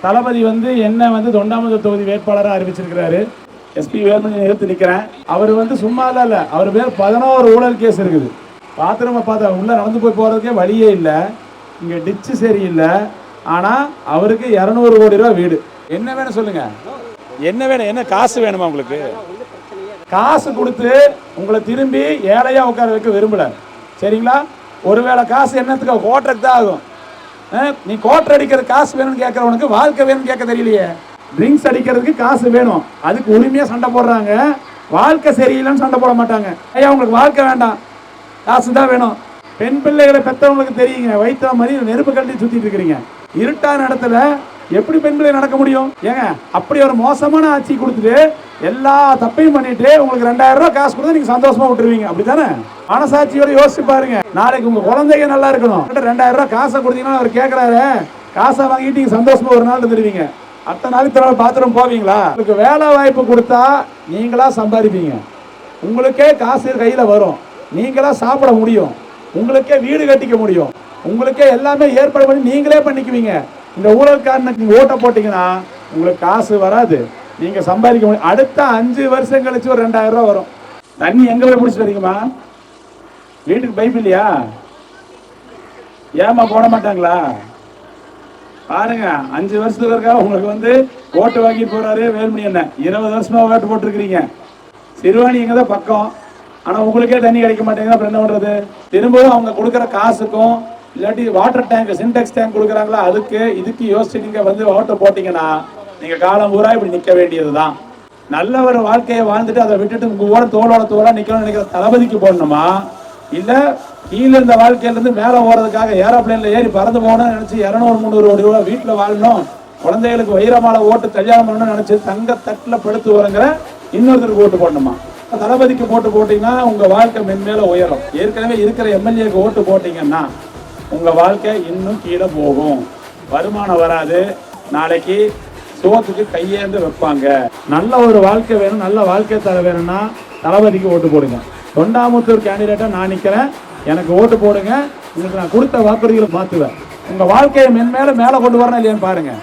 தளபதி வந்து என்ன வந்து தொண்டாமுத்தூர் தொகுதி வேட்பாளராக அறிவிச்சிருக்கிறாரு. எஸ்பி வேலுமணி எடுத்து நிற்கிறேன். அவர் வந்து சும்மா இல்லை, அவர் பேர் 11 ஊழல் கேஸ் இருக்குது. பாத்ரூமை பார்த்தா உள்ள நடந்து போய் போறதுக்கே வழியே இல்லை, இங்கே டிச்சு சரியில்லை. ஆனால் அவருக்கு 200 கோடி ரூபா வீடு. என்ன வேணும் சொல்லுங்க, என்ன வேணும்? என்ன காசு வேணுமா உங்களுக்கு? காசு கொடுத்து உங்களை திரும்பி ஏழையா உட்கார வைக்க விரும்பல, சரிங்களா? ஒருவேளை காசு என்னத்துக்கு கோட்டருக்கு தான் ஆகும். நீ கோட்டர் அடிக்கிற காசு வேணும்னு கேட்கறவனுக்கு வாழ்க்கை வேணும்னு கேட்க தெரியலையே. ட்ரிங்க்ஸ் அடிக்கிறதுக்கு காசு வேணும், அதுக்கு உரிமையா சண்டை போடுறாங்க. வாழ்க்கை சரியில்லைன்னு சண்டை போட மாட்டாங்க. ஐயா உங்களுக்கு வாழ்க்கை வேண்டாம், காசு தான் வேணும். பெண் பிள்ளைகளை பெற்றவங்களுக்கு தெரியுங்க, வைத்த மாதிரி நெருப்பு கட்டி சுத்திட்டு இருக்கிறீங்க. இருட்டான இடத்துல எப்படி பெண் பிள்ளை நடக்க முடியும்? ஏங்க அப்படி ஒரு மோசமான ஆட்சி கொடுத்துட்டு எல்லா தப்பையும் பண்ணிட்டு உங்களுக்கு 2000 ரூபாய் காசு கொடுத்தா நீங்க சந்தோஷமா விட்டுருவீங்க, அப்படித்தானே? மனசாட்சியோட யோசிச்சு பாருங்க. நாளைக்கு உங்க குழந்தைங்க நல்லா இருக்கணும். 2000 ரூபாய் காசை கொடுத்தீங்கன்னா அவர் கேட்கிறாரு, காசை வாங்கிட்டு நீங்க சந்தோஷமா ஒரு நாள் தருவீங்க. அத்தனை நாளைக்கு பாத்ரூம் போவீங்களா? உங்களுக்கு வேலை வாய்ப்பு கொடுத்தா நீங்களா சம்பாதிப்பீங்க, உங்களுக்கே காசு கையில வரும், நீங்களா சாப்பிட முடியும், உங்களுக்கே வீடு கட்டிக்க முடியும், உங்களுக்கே எல்லாமே ஏற்பாடு பண்ணி நீங்களே பண்ணிக்குவீங்க. இந்த ஊழல்காரனுக்கு ஓட்ட போட்டீங்கன்னா உங்களுக்கு காசு வராது, நீங்க சம்பாதிக்க முடியும். அடுத்த 5 வருஷம் கழிச்சு ஒரு 2000 ரூபாய் வரும். தண்ணி எங்க போய் பிடிச்சி வரீங்கம்மா? வீட்டுக்கு பைப் இல்லையா? ஏமா போட மாட்டாங்களா? பாருங்க, 5 வருஷத்துக்கு இருக்கா உங்களுக்கு வந்து ஓட்டு வாங்கி போறாரு வேலுமணி அண்ணன். 20 வருஷமா ஓட்டு போட்டுருக்கீங்க. சிறுவாணி எங்க தான் பக்கம், ஆனா உங்களுக்கே தண்ணி கிடைக்க மாட்டேங்குது. அப்புறம் என்ன பண்றது? திரும்பவும் அவங்க கொடுக்குற காசுக்கும் இல்லாட்டி வாட்டர் டேங்க் சின்டெக்ஸ் டேங்க் கொடுக்குறாங்களா, அதுக்கு இதுக்கு யோசிச்சு நீங்க வந்து ஓட்டு போட்டீங்கன்னா நீங்க காலம் பூரா இப்படி நிக்க வேண்டியதுதான். நல்ல ஒரு வாழ்க்கையை வாழ்ந்துட்டு அதை விட்டுட்டு உங்க ஓட தோளோட தோளா நிக்கணும்னு நினைக்கிற தளபதிக்கு போடணுமா, இல்ல கீழே இருந்த வாழ்க்கையில இருந்து மேல ஓடுறதுக்காக ஏரோப்ளேன்ல ஏறி பறந்து போகணும்னு நினைச்சு 200-300 கோடி ரூபாய் வீட்டுல வாழணும், குழந்தைகளுக்கு வைரமால ஓட்டு கல்யாணம் பண்ணணும்னு நினைச்சு தங்க தட்டுல படுத்து வரங்கிற இன்னொருத்தருக்கு ஓட்டு போடணுமா? தளபதிக்கு போட்டு போட்டீங்கன்னா உங்க வாழ்க்கை மென்மேல உயரும். ஏற்கனவே இருக்கிற எம்எல்ஏக்கு ஓட்டு போட்டீங்கன்னா உங்க வாழ்க்கை இன்னும் கீழே போகும், வருமானம் வராது, நாளைக்கு சோத்துக்கு கையேந்து வைப்பாங்க. நல்ல ஒரு வாழ்க்கை வேணும், நல்ல வாழ்க்கை தர வேணும்னா தளபதிக்கு ஓட்டு போடுங்க. தொண்டாமுத்தூர் கேண்டிடேட்டா நான் நிற்கிறேன், எனக்கு ஓட்டு போடுங்க. உங்களுக்கு நான் கொடுத்த வாக்குறுதிகளை மாற்றுவேன். உங்க வாழ்க்கையை மென்மேல மேலே கொண்டு வரணும் இல்லையான்னு பாருங்க.